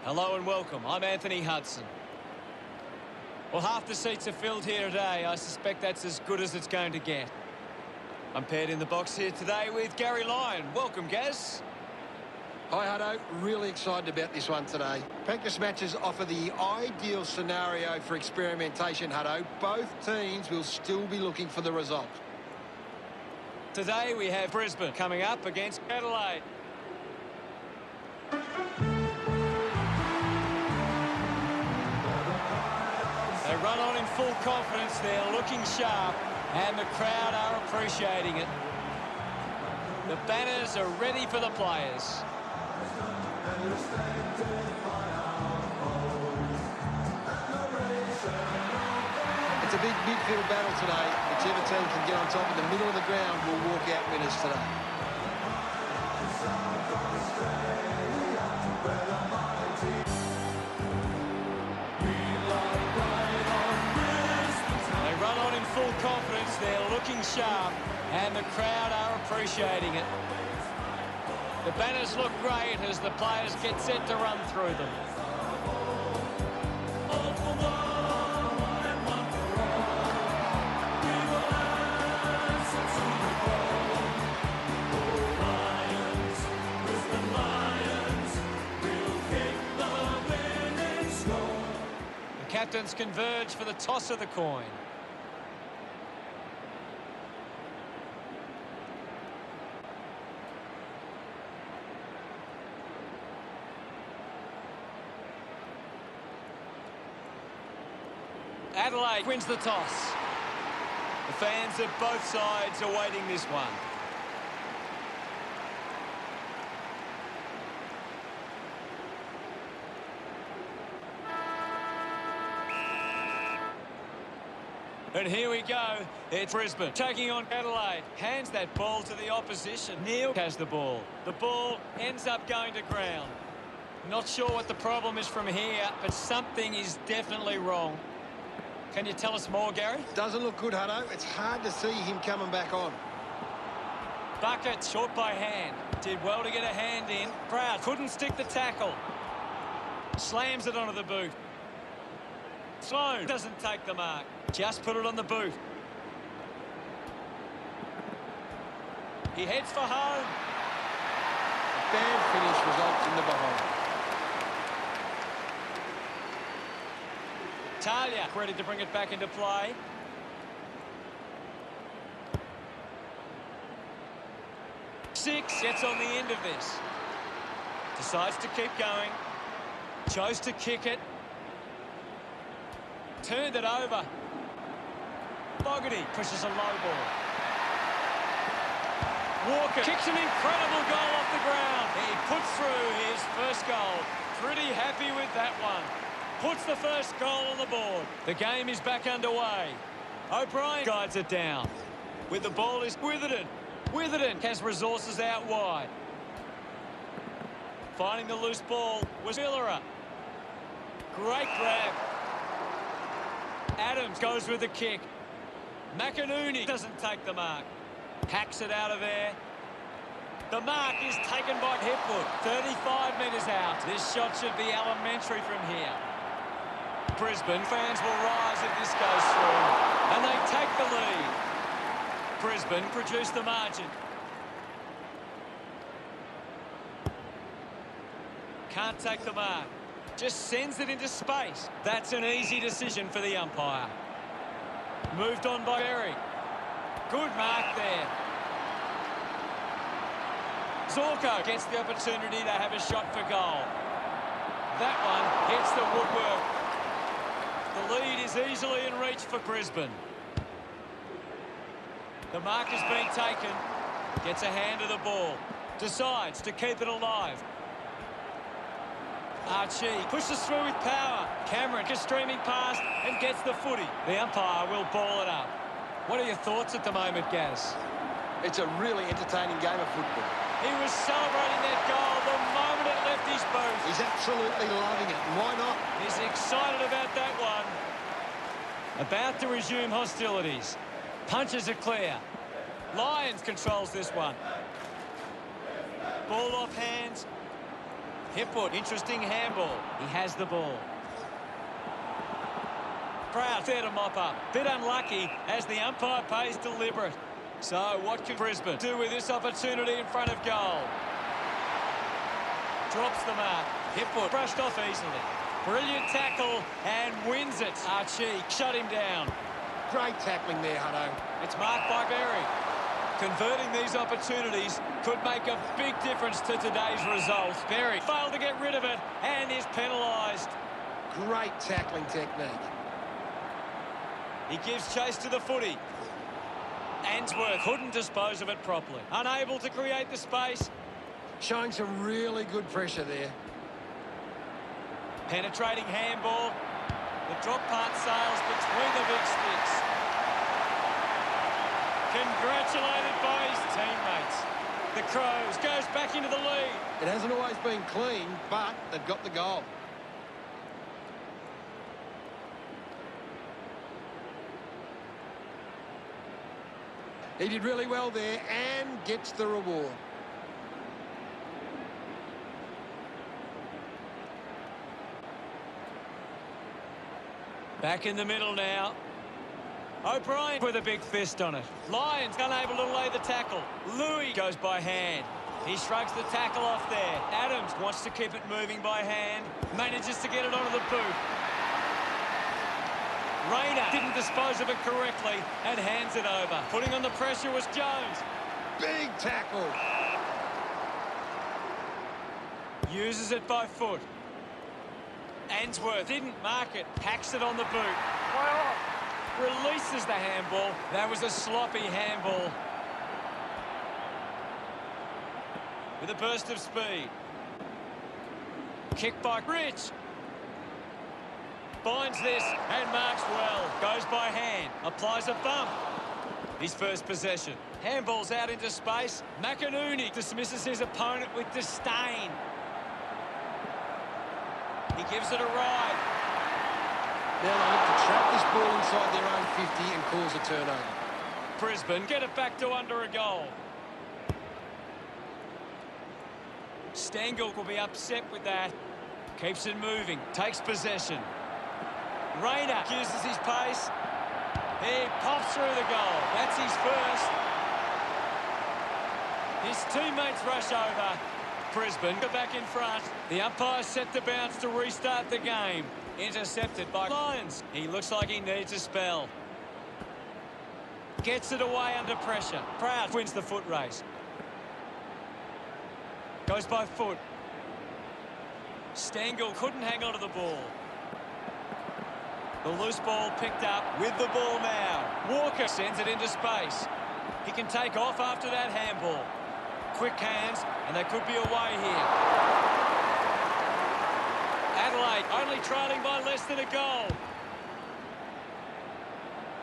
Hello and welcome. I'm Anthony Hudson. Well, half the seats are filled here today. I suspect that's as good as it's going to get. I'm paired in the box here today with Gary Lyon. Welcome, Gaz. Hi, Hutto. Really excited about this one today. Practice matches offer the ideal scenario for experimentation, Hutto. Both teams will still be looking for the result. Today we have Brisbane coming up against Adelaide. They run on in full confidence. They're looking sharp, and the crowd are appreciating it. The banners are ready for the players. It's a big midfield battle today. Whichever team can get on top in the middle of the ground will walk out winners today. They run on in full confidence. They're looking sharp, and the crowd are appreciating it. The banners look great as the players get set to run through them. The captains converge for the toss of the coin. Adelaide wins the toss. The fans of both sides are waiting this one. And here we go. It's Brisbane taking on Adelaide. Hands that ball to the opposition. Neil has the ball. The ball ends up going to ground. Not sure what the problem is from here, but something is definitely wrong. Can you tell us more, Gary? Doesn't look good, Hutto. It's hard to see him coming back on. Bucket, short by hand. Did well to get a hand in. Proud couldn't stick the tackle. Slams it onto the boot. Sloan doesn't take the mark. Just put it on the boot. He heads for home. A bad finish results in the behind. Talia ready to bring it back into play. Six gets on the end of this. Decides to keep going. Chose to kick it. Turned it over. Fogarty pushes a low ball. Walker kicks an incredible goal off the ground. He puts through his first goal. Pretty happy with that one. Puts the first goal on the board. The game is back underway. O'Brien guides it down. With the ball is Witherden. Witherden has resources out wide. Finding the loose ball was Millerer. Great grab. Adams goes with the kick. McInerney doesn't take the mark. Hacks it out of there. The mark is taken by Hipwood. 35 metres out. This shot should be elementary from here. Brisbane fans will rise if this goes through. And they take the lead. Brisbane produce the margin. Can't take the mark. Just sends it into space. That's an easy decision for the umpire. Moved on by Berry. Good mark there. Zorko gets the opportunity to have a shot for goal. That one hits the woodwork. The lead is easily in reach for Brisbane. The mark has been taken. Gets a hand of the ball. Decides to keep it alive. Archie pushes through with power. Cameron is streaming past and gets the footy. The umpire will ball it up. What are your thoughts at the moment, Gaz? It's a really entertaining game of football. He was celebrating that goal the moment it left his boot. He's absolutely loving it. Why not? He's excited about that one. About to resume hostilities. Punches are clear. Lyons controls this one. Ball off hands. Hipwood, interesting handball. He has the ball. Proud there to mop up. Bit unlucky as the umpire pays deliberate. So what can Brisbane do with this opportunity in front of goal? Drops the mark. Hipwood brushed off easily. Brilliant tackle and wins it. Archie shut him down. Great tackling there, Hutto. It's marked by Berry. Converting these opportunities could make a big difference to today's result. Berry failed to get rid of it and is penalised. Great tackling technique. He gives chase to the footy. Answorth couldn't dispose of it properly. Unable to create the space. Showing some really good pressure there. Penetrating handball. The drop part sails between the big sticks. Congratulated by his teammates. The Crows goes back into the lead. It hasn't always been clean, but they've got the goal. He did really well there and gets the reward. Back in the middle now. O'Brien with a big fist on it. Lyons unable to lay the tackle. Louis goes by hand. He shrugs the tackle off there. Adams wants to keep it moving by hand. Manages to get it onto the boot. Rayner didn't dispose of it correctly and hands it over. Putting on the pressure was Jones. Big tackle. Uses it by foot. Answorth didn't mark it. Hacks it on the boot. Releases the handball. That was a sloppy handball. With a burst of speed. Kick by Rich. Finds this and marks well. Goes by hand. Applies a bump. His first possession. Handball's out into space. McInerney dismisses his opponent with disdain. He gives it a ride. Now they look to trap this ball inside their own 50 and cause a turnover. Brisbane get it back to under a goal. Stengel will be upset with that. Keeps it moving. Takes possession. Rayner uses his pace. He pops through the goal. That's his first. His teammates rush over. Brisbane go back in front. The umpire set the bounce to restart the game. Intercepted by Lyons. He looks like he needs a spell. Gets it away under pressure. Proud wins the foot race. Goes by foot. Stengel couldn't hang on to the ball. The loose ball picked up with the ball now. Walker sends it into space. He can take off after that handball. Quick hands, and they could be away here. Adelaide only trailing by less than a goal.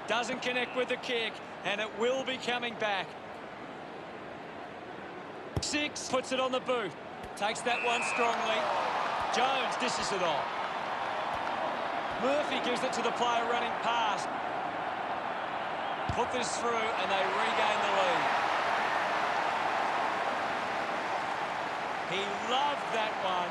Doesn't connect with the kick, and it will be coming back. 6 puts it on the boot. Takes that one strongly. Jones dishes it off. Murphy gives it to the player running past. Put this through, and they regain the lead. He loved that one.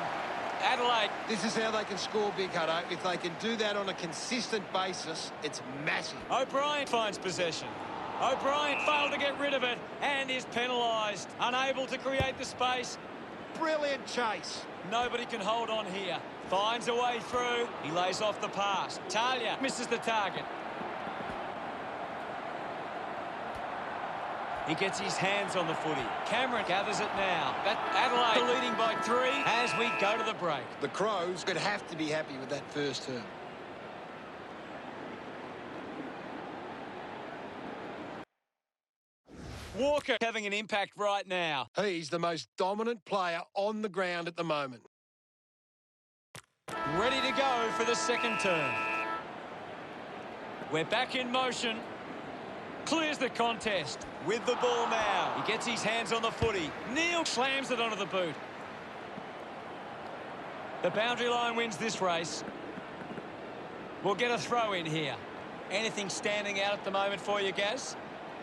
Adelaide. This is how they can score big, Hutto. If they can do that on a consistent basis, it's massive. O'Brien finds possession. O'Brien failed to get rid of it and is penalised. Unable to create the space. Brilliant chase. Nobody can hold on here. Finds a way through. He lays off the pass. Talia misses the target. He gets his hands on the footy. Cameron gathers it now. Adelaide leading by 3 as we go to the break. The Crows could have to be happy with that first term. Walker having an impact right now. He's the most dominant player on the ground at the moment. Ready to go for the second turn. We're back in motion. Clears the contest with the ball now. He gets his hands on the footy. Neal slams it onto the boot. The boundary line wins this race. We'll get a throw in here. Anything standing out at the moment for you, Gaz?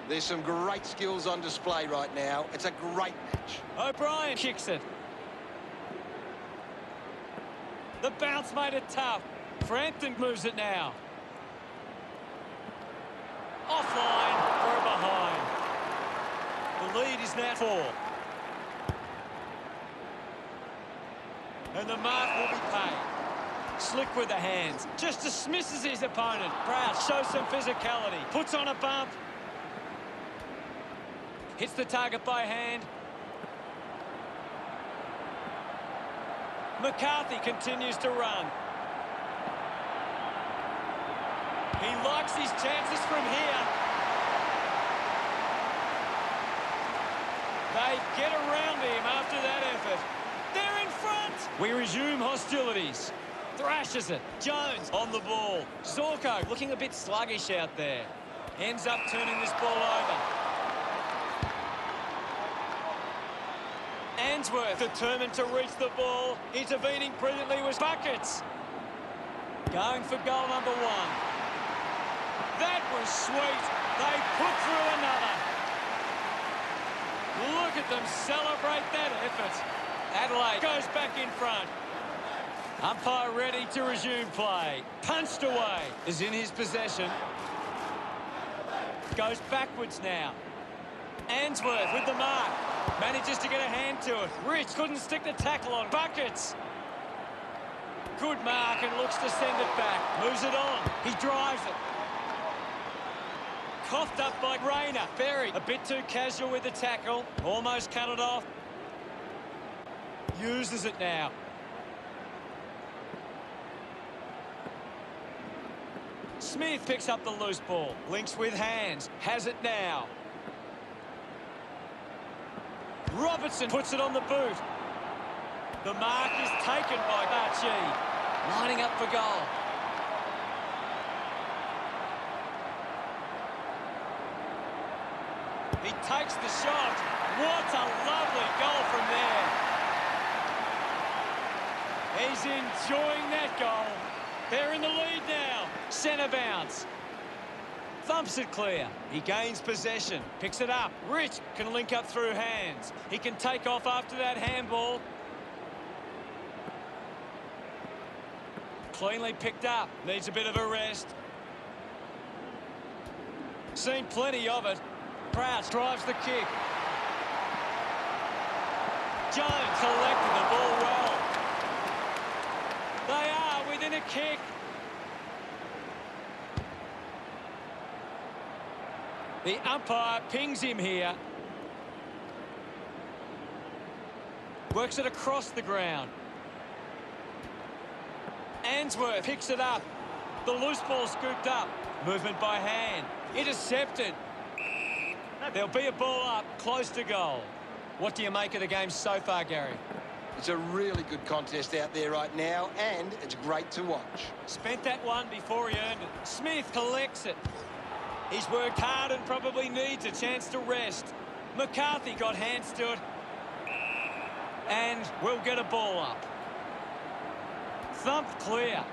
There's some great skills on display right now. It's a great match. O'Brien kicks it. The bounce made it tough. Frampton moves it now. Offline for a behind. The lead is now 4. And the mark will be paid. Slick with the hands. Just dismisses his opponent. Proud shows some physicality. Puts on a bump. Hits the target by hand. McCarthy continues to run. He likes his chances from here. They get around him after that effort. They're in front. We resume hostilities. Thrashes it. Jones on the ball. Zorko looking a bit sluggish out there. Ends up turning this ball over. Answorth determined to reach the ball. Intervening brilliantly was Buckets. Going for goal number 1. That was sweet. They put through another. Look at them celebrate that effort. Adelaide goes back in front. Umpire ready to resume play. Punched away. Is in his possession. Goes backwards now. Answorth with the mark. Manages to get a hand to it. Rich couldn't stick the tackle on. Buckets. Good mark and looks to send it back. Moves it on. He drives it. Coughed up by Rayner. Berry a bit too casual with the tackle. Almost cut it off. Uses it now. Smith picks up the loose ball. Links with hands. Has it now. Robertson puts it on the boot. The mark is taken by Archie. Lining up for goal. He takes the shot. What a lovely goal from there. He's enjoying that goal. They're in the lead now. Centre bounce. Thumps it clear. He gains possession. Picks it up. Rich can link up through hands. He can take off after that handball. Cleanly picked up. Needs a bit of a rest. Seen plenty of it. Prowse drives the kick. Jones collected the ball well. They are within a kick. The umpire pings him here. Works it across the ground. Answorth picks it up. The loose ball scooped up. Movement by hand. Intercepted. There'll be a ball up close to goal. What do you make of the game so far, Gary? It's a really good contest out there right now, and it's great to watch. Spent that one before he earned it. Smith collects it. He's worked hard and probably needs a chance to rest. McCarthy got hands to it. And we'll get a ball up. Thumped clear.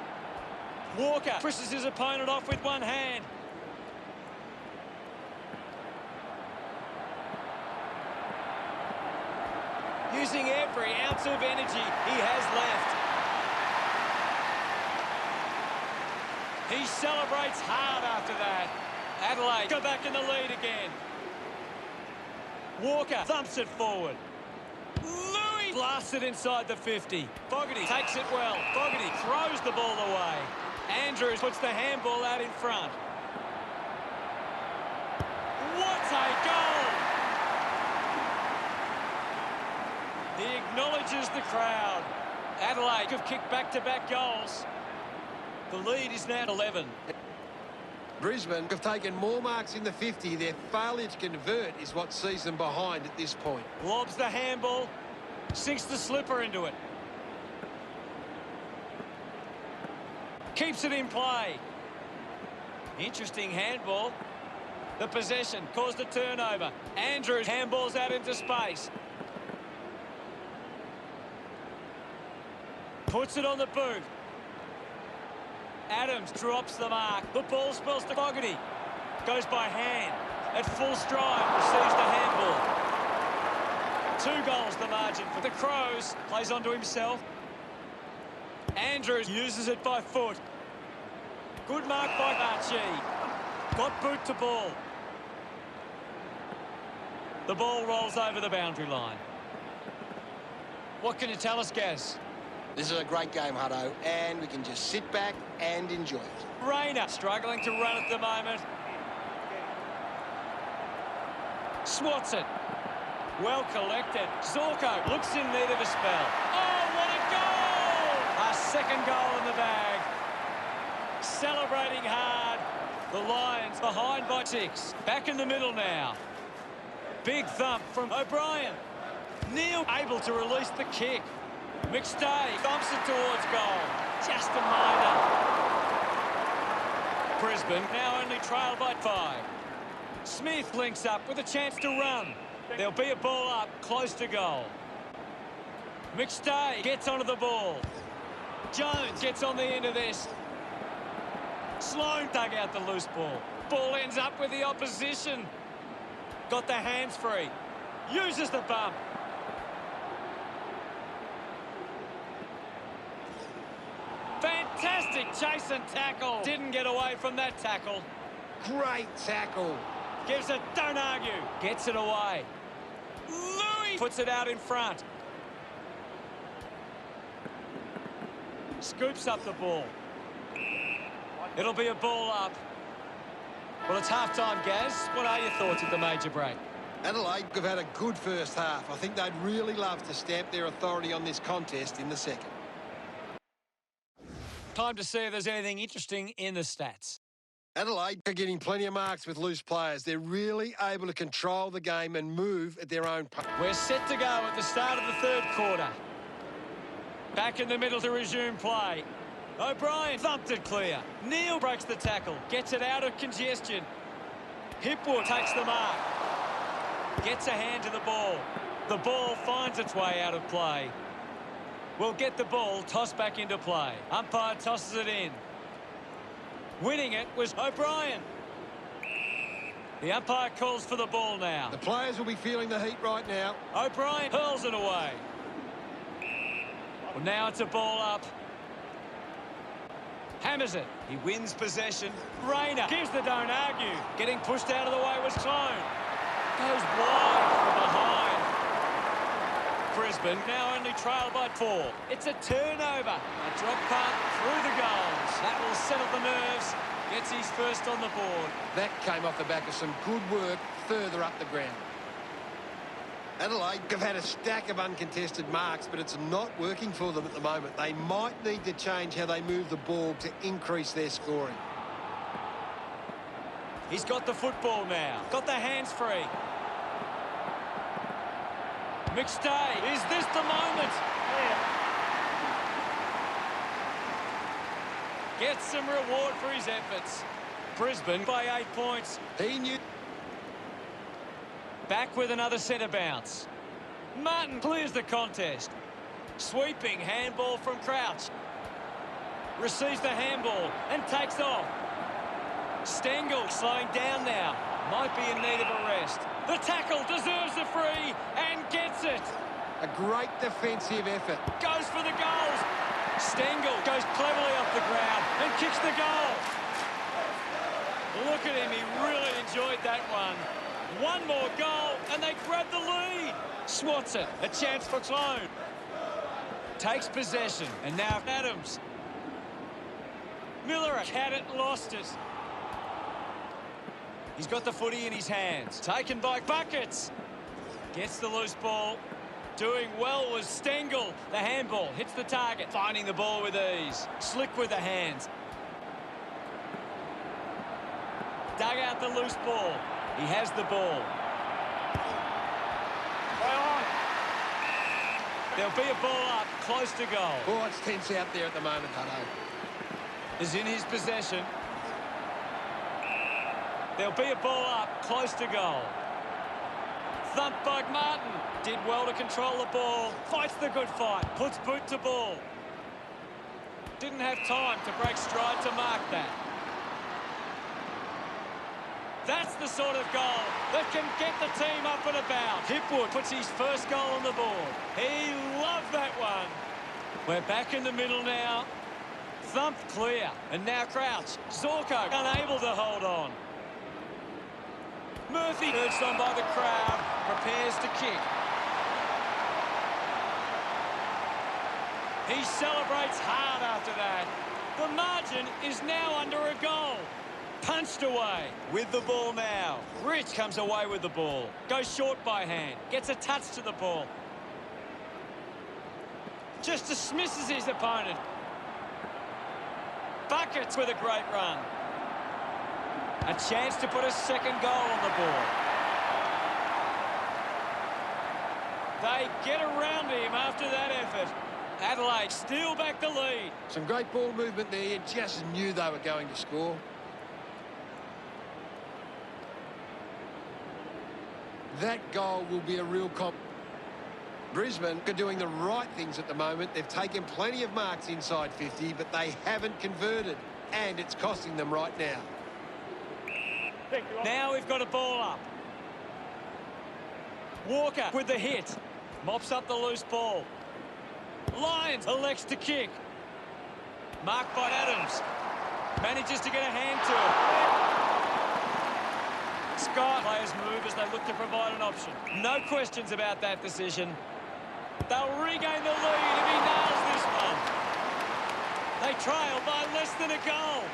Walker pushes his opponent off with one hand. Using every ounce of energy he has left. He celebrates hard after that. Adelaide go back in the lead again. Walker thumps it forward. Louis blasts it inside the 50. Fogarty takes it well. Fogarty throws the ball away. Andrews puts the handball out in front. What a goal! He acknowledges the crowd. Adelaide have kicked back-to-back goals. The lead is now 11. Brisbane have taken more marks in the 50. Their failure to convert is what sees them behind at this point. Lobs the handball. Sinks the slipper into it. Keeps it in play. Interesting handball. The possession caused a turnover. Andrews handballs out into space. Puts it on the boot. Adams drops the mark. The ball spills to Fogarty. Goes by hand. At full stride, receives the handball. 2 goals the margin for the Crows. Plays onto himself. Andrews uses it by foot. Good mark by Archie. Got boot to ball. The ball rolls over the boundary line. What can you tell us, Gaz? This is a great game, Hutto, and we can just sit back and enjoy it. Rayner struggling to run at the moment. Swats it. Well collected. Zorko looks in need of a spell. Oh, what a goal! A second goal in the bag. Celebrating hard. The Lions behind by 6. Back in the middle now. Big thump from O'Brien. Neal able to release the kick. McStay thumps it towards goal. Just a minor. Brisbane now only trail by 5. Smith links up with a chance to run. There'll be a ball up close to goal. McStay gets onto the ball. Jones gets on the end of this. Sloan dug out the loose ball. Ball ends up with the opposition. Got the hands free. Uses the bump. Fantastic chase and tackle. Didn't get away from that tackle. Great tackle. Gives it, don't argue. Gets it away. Louis puts it out in front. Scoops up the ball. It'll be a ball up. Well, it's half-time, Gaz. What are your thoughts at the major break? Adelaide have had a good first half. I think they'd really love to stamp their authority on this contest in the second. Time to see if there's anything interesting in the stats. Adelaide are getting plenty of marks with loose players. They're really able to control the game and move at their own pace. We're set to go at the start of the third quarter. Back in the middle to resume play. O'Brien thumped it clear. Neal breaks the tackle. Gets it out of congestion. Hipwood takes the mark. Gets a hand to the ball. The ball finds its way out of play. We'll get the ball tossed back into play. Umpire tosses it in. Winning it was O'Brien. The umpire calls for the ball now. The players will be feeling the heat right now. O'Brien hurls it away. Well, now it's a ball up. Hammers it. He wins possession. Rayner gives the don't argue. Getting pushed out of the way was Sloan. Goes wide from behind. Brisbane now only trail by 4. It's a turnover. A drop punt through the goals. That will settle the nerves. Gets his first on the board. That came off the back of some good work further up the ground. Adelaide have had a stack of uncontested marks, but it's not working for them at the moment. They might need to change how they move the ball to increase their scoring. He's got the football now. Got the hands free. McStay, is this the moment? Gets some reward for his efforts. Brisbane by 8 points. He knew. Back with another centre bounce. Martin clears the contest. Sweeping handball from Crouch. Receives the handball and takes off. Stengel slowing down now. Might be in need of a rest. The tackle deserves the free and gets it. A great defensive effort. Goes for the goals. Stengel goes cleverly off the ground and kicks the goal. Look at him, he really enjoyed that one. One more goal and they grab the lead. Swats it, a chance for Sloan. Takes possession and now Adams. Miller had it, lost it. He's got the footy in his hands. Taken by Buckets. Gets the loose ball. Doing well was Stengel. The handball hits the target. Finding the ball with ease. Slick with the hands. Dug out the loose ball. He has the ball. There'll be a ball up close to goal. Oh, it's tense out there at the moment, Hutto. Is in his possession. There'll be a ball up close to goal. Thump by Martin. Did well to control the ball. Fights the good fight. Puts boot to ball. Didn't have time to break stride to mark that. That's the sort of goal that can get the team up and about. Hipwood puts his first goal on the board. He loved that one. We're back in the middle now. Thumped clear. And now Crouch. Zorko unable to hold on. Murphy urged on by the crowd. Prepares to kick. He celebrates hard after that. The margin is now under a goal. Punched away with the ball now. Rich comes away with the ball. Goes short by hand. Gets a touch to the ball. Just dismisses his opponent. Buckets with a great run. A chance to put a second goal on the board. They get around him after that effort. Adelaide steal back the lead. Some great ball movement there. You just knew they were going to score. That goal will be a real Brisbane are doing the right things at the moment. They've taken plenty of marks inside 50, but they haven't converted, and it's costing them right now. Now we've got a ball up. Walker with the hit. Mops up the loose ball. Lyons elects to kick. Marked by Adams. Manages to get a hand to it. Scott players move as they look to provide an option. No questions about that decision. They'll regain the lead if he nails this one. They trail by less than a goal.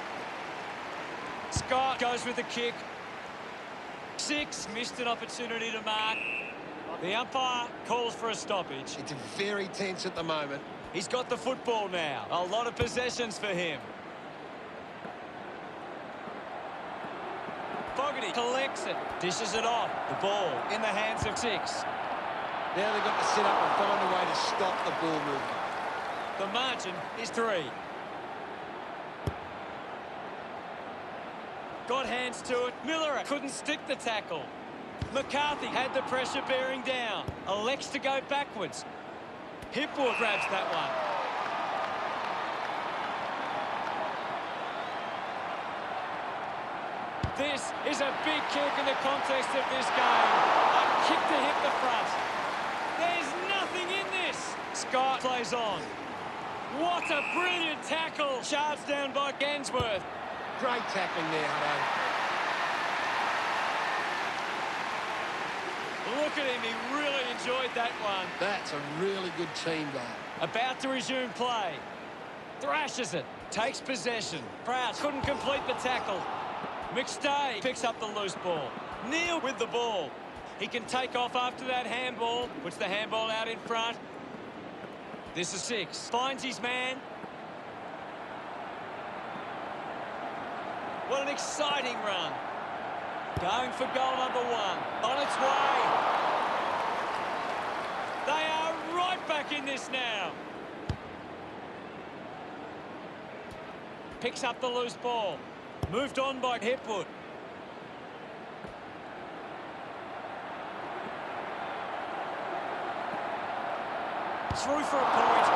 Scott goes with the kick. 6 missed an opportunity to mark. The umpire calls for a stoppage. It's very tense at the moment. He's got the football now. A lot of possessions for him. Fogarty collects it. Dishes it off. The ball in the hands of 6. Now they've got to sit up and find a way to stop the ball movement. The margin is 3. Got hands to it. Miller couldn't stick the tackle. McCarthy had the pressure bearing down. Elects to go backwards. Hipwood grabs that one. This is a big kick in the context of this game. A kick to hit the front. There's nothing in this. Scott plays on. What a brilliant tackle. Charged down by Gansworth. Great tackling there, Hutto. Look at him, he really enjoyed that one. That's a really good team goal. About to resume play. Thrashes it. Takes possession. Prout couldn't complete the tackle. McStay picks up the loose ball. Neal with the ball. He can take off after that handball. Puts the handball out in front. This is 6. Finds his man. What an exciting run. Going for goal number 1. On its way. They are right back in this now. Picks up the loose ball. Moved on by Hipwood. Through for a point.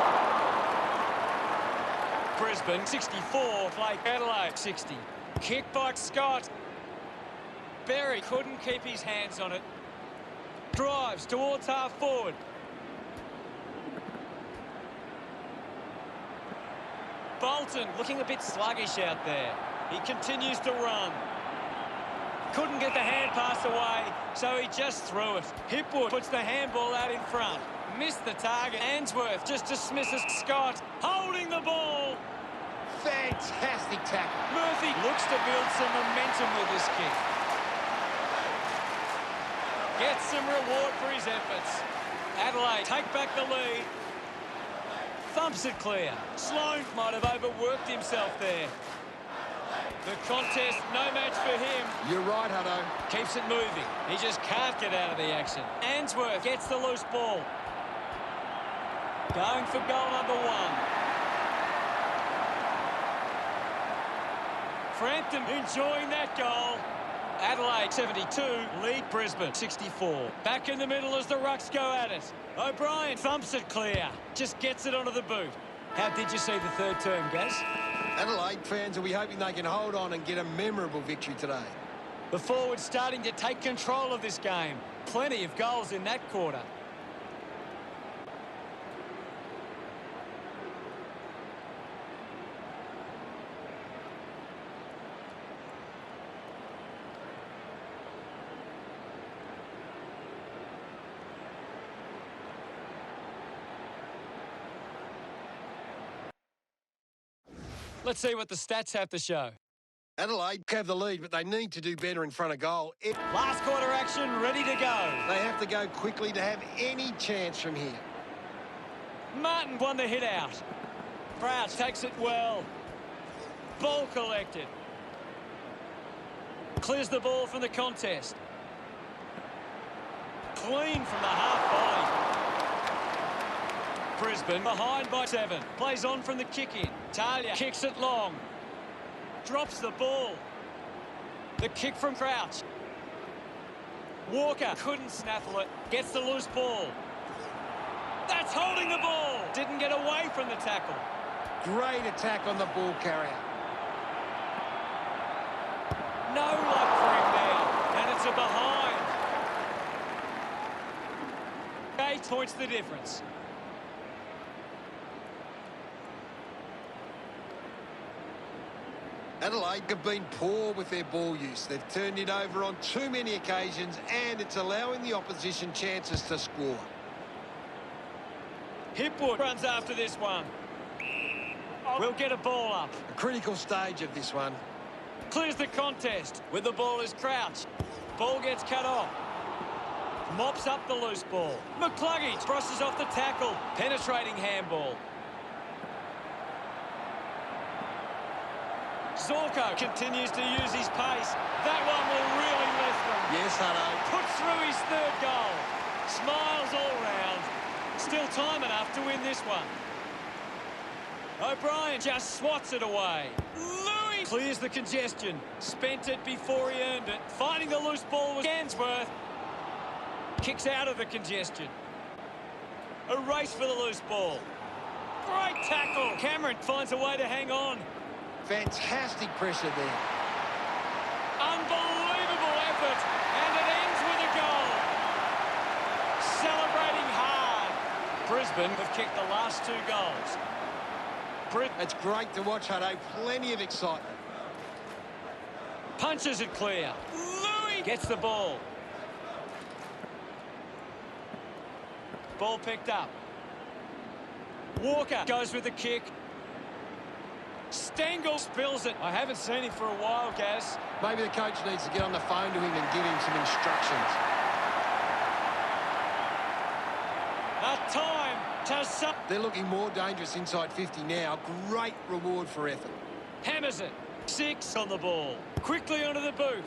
Brisbane 64, play Adelaide 60. Kick by Scott. Berry couldn't keep his hands on it. Drives towards half forward. Bolton looking a bit sluggish out there. He continues to run. Couldn't get the hand pass away, so he just threw it. Hipwood puts the handball out in front. Missed the target. Ainsworth just dismisses Scott. Holding the ball. Fantastic tackle. Murphy looks to build some momentum with this kick. Gets some reward for his efforts. Adelaide take back the lead. Thumps it clear. Sloan might have overworked himself there. The contest, no match for him. You're right, Hutto. Keeps it moving. He just can't get out of the action. Ainsworth gets the loose ball. Going for goal number 1. Frampton enjoying that goal. Adelaide 72, lead Brisbane 64. Back in the middle as the Rucks go at it. O'Brien thumps it clear. Just gets it onto the boot. How did you see the third term, Gaz? Adelaide fans will be hoping they can hold on and get a memorable victory today. The forwards starting to take control of this game. Plenty of goals in that quarter. Let's see what the stats have to show. Adelaide have the lead, but they need to do better in front of goal. Last quarter action, ready to go. They have to go quickly to have any chance from here. Martin won the hit out. Crouch takes it well. Ball collected. Clears the ball from the contest. Clean from the half volley. Brisbane behind by 7. Plays on from the kick-in. Talia kicks it long. Drops the ball. The kick from Crouch. Walker couldn't snaffle it. Gets the loose ball. That's holding the ball. Didn't get away from the tackle. Great attack on the ball carrier. No luck for him now. And it's a behind. 8 points the difference. Adelaide have been poor with their ball use. They've turned it over on too many occasions, and it's allowing the opposition chances to score. Hipwood runs after this one. We'll get a ball up. A critical stage of this one. Clears the contest. With the ball is Crouch. Ball gets cut off. Mops up the loose ball. McCluggage brushes off the tackle. Penetrating handball. Zorko continues to use his pace. That one will really lift them. Yes, Hutto. Puts through his 3rd goal. Smiles all round. Still time enough to win this one. O'Brien just swats it away. Louis clears the congestion. Spent it before he earned it. Finding the loose ball was Gansworth. Kicks out of the congestion. A race for the loose ball. Great tackle. Cameron finds a way to hang on. Fantastic pressure there. Unbelievable effort. And it ends with a goal. Celebrating hard. Brisbane have kicked the last 2 goals. It's great to watch, Hutto. Plenty of excitement. Punches it clear. Louis gets the ball. Ball picked up. Walker goes with the kick. Stengel spills it. I haven't seen him for a while, Gaz. Maybe the coach needs to get on the phone to him and give him some instructions. A time to sub. They're looking more dangerous inside 50 now. Great reward for effort. Hammers it. 6 on the ball. Quickly onto the boot.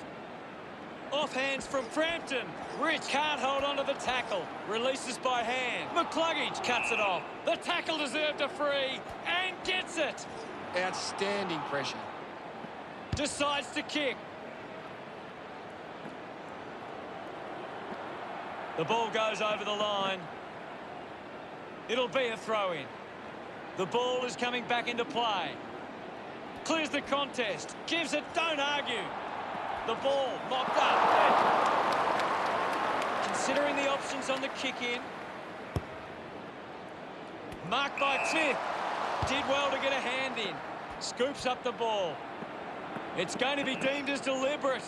Off hands from Frampton. Rich can't hold on to the tackle. Releases by hand. McCluggage cuts it off. The tackle deserved a free and gets it. Outstanding pressure. Decides to kick. The ball goes over the line. It'll be a throw-in. The ball is coming back into play. Clears the contest. Gives it, don't argue. The ball mopped up. Considering the options on the kick-in. Marked by Smith. Did well to get a hand in. Scoops up the ball. It's going to be deemed as deliberate.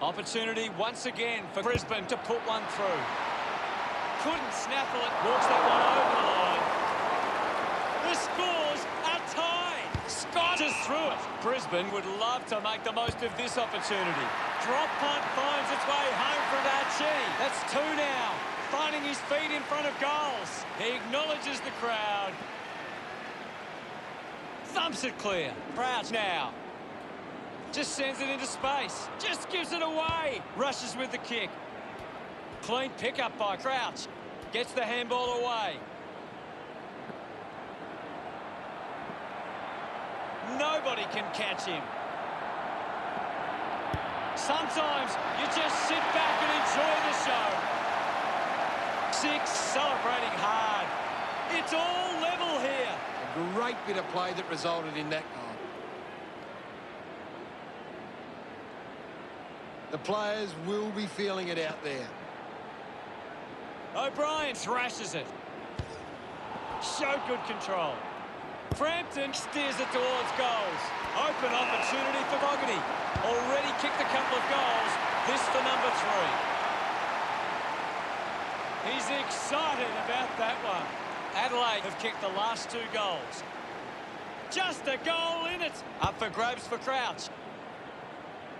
Opportunity once again for Brisbane to put one through. Couldn't snaffle it. Walks that one over the line. The scores are tied. Scott is through it. Brisbane would love to make the most of this opportunity. Drop punt finds its way home from Archie. That's 2 now. Finding his feet in front of goals. He acknowledges the crowd. Thumps it clear. Crouch now. Just sends it into space. Just gives it away. Rushes with the kick. Clean pickup by Crouch. Gets the handball away. Nobody can catch him. Sometimes you just sit back and enjoy the show. 6 celebrating hard. It's all level here. A great bit of play that resulted in that goal. The players will be feeling it out there. O'Brien thrashes it. Showed good control. Frampton steers it towards goals. Open opportunity for Bogarty. Already kicked a couple of goals. This for number 3. He's excited about that one. Adelaide have kicked the last 2 goals. Just a goal in it. Up for grabs for Crouch.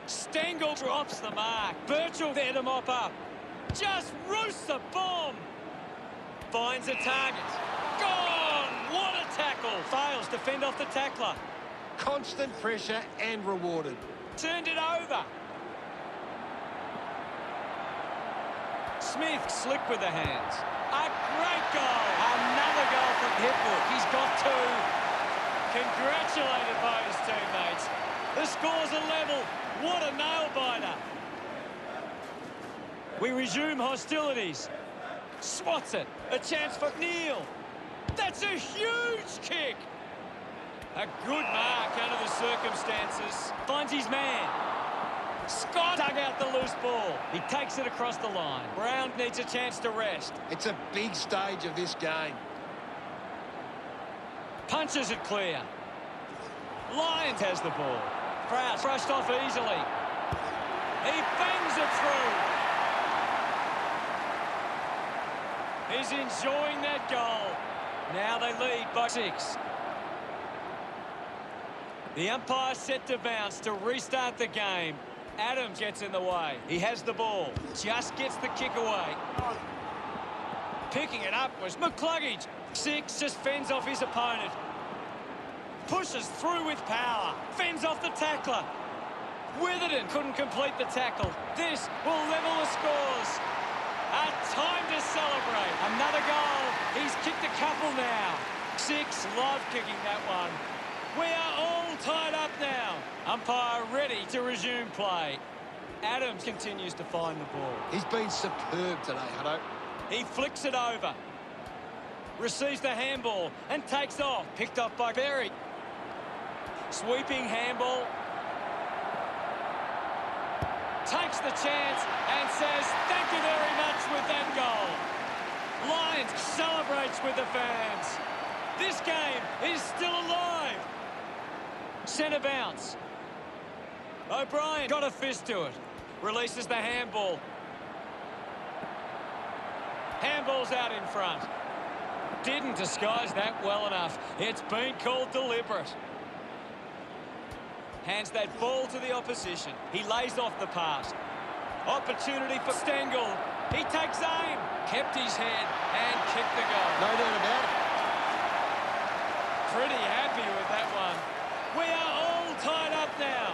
Stengel drops the mark. Birchall there to mop up. Just roosts the bomb. Finds a target. Gone! What a tackle. Fails to fend off the tackler. Constant pressure and rewarded. Turned it over. Smith slick with the hands. A great goal. Another goal from Hipwood. He's got two. Congratulated by his teammates. The score's a level. What a nail-biter. We resume hostilities. Swats it. A chance for Neil. That's a huge kick. A good mark under the circumstances. Finds his man. Scott dug out the loose ball. He takes it across the line. Brown needs a chance to rest. It's a big stage of this game. Punches it clear. Lyons has the ball. Crouch brushed off easily. He bangs it through. He's enjoying that goal. Now they lead by 6. The umpire set to bounce to restart the game. Adams gets in the way. He has the ball. Just gets the kick away. Picking it up was McCluggage. 6 just fends off his opponent. Pushes through with power. Fends off the tackler. Witherden couldn't complete the tackle. This will level the scores. A time to celebrate. Another goal. He's kicked a couple now. 6 love kicking that one. We are all tied up now. Umpire ready to resume play. Adams continues to find the ball. He's been superb today, Hutto. He flicks it over. Receives the handball and takes off. Picked off by Berry. Sweeping handball. Takes the chance and says thank you very much with that goal. Lions celebrates with the fans. This game is still alive. Centre bounce. O'Brien got a fist to it. Releases the handball. Handball's out in front. Didn't disguise that well enough. It's been called deliberate. Hands that ball to the opposition. He lays off the pass. Opportunity for Stengel. He takes aim. Kept his head and kicked the goal. No doubt about it. Pretty happy with that one. We are all tied up now.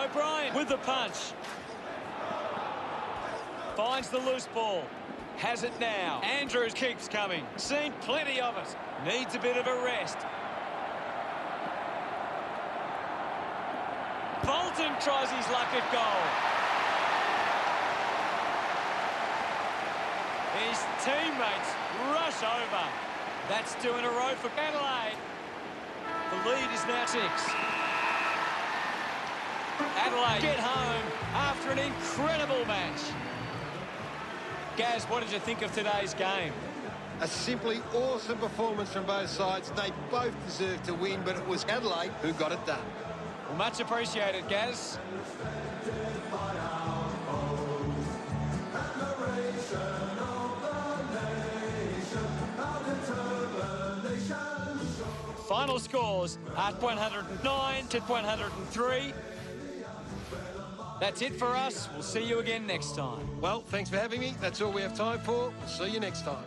O'Brien with the punch. Finds the loose ball. Has it now. Andrews keeps coming. Seen plenty of it. Needs a bit of a rest. Bolton tries his luck at goal. His teammates rush over. That's 2 in a row for Adelaide. The lead is now 6. Adelaide get home after an incredible match. Gaz, what did you think of today's game? A simply awesome performance from both sides. They both deserved to win, but it was Adelaide who got it done. Well, much appreciated, Gaz. Final scores at 109 to 103. That's it for us. We'll see you again next time. Well, thanks for having me. That's all we have time for. We'll see you next time.